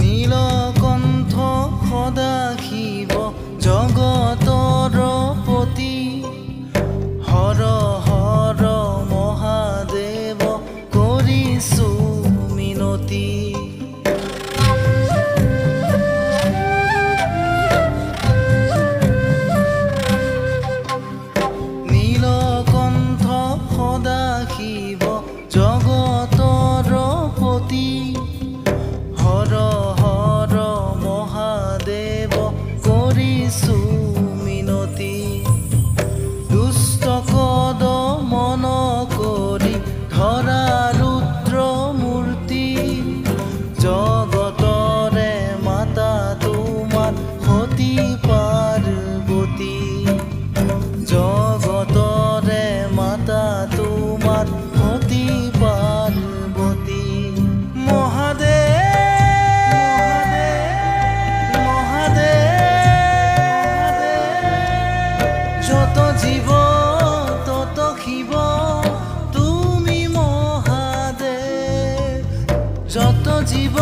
নীলকণ্ঠ সদাশিৱ জগতৰ পতি হৰ হৰ মহাদেৱ কৰিছো মিনতি। নীলকণ্ঠ সদাশিৱ জগতৰ পতি হৰ হৰ মহাদেৱ কৰিছো মিনতি। দুষ্ট কদমন কৰি ধৰা ৰুদ্ৰ মূৰ্তি জগতৰে মাতা তোমাৰ সতী পাৰ্বতী। জগতৰে মাতা তোমাৰ সতী পাৰ্বতী। যত জীৱ তত শিৱ তুমি মহাদেৱ। যত জীৱ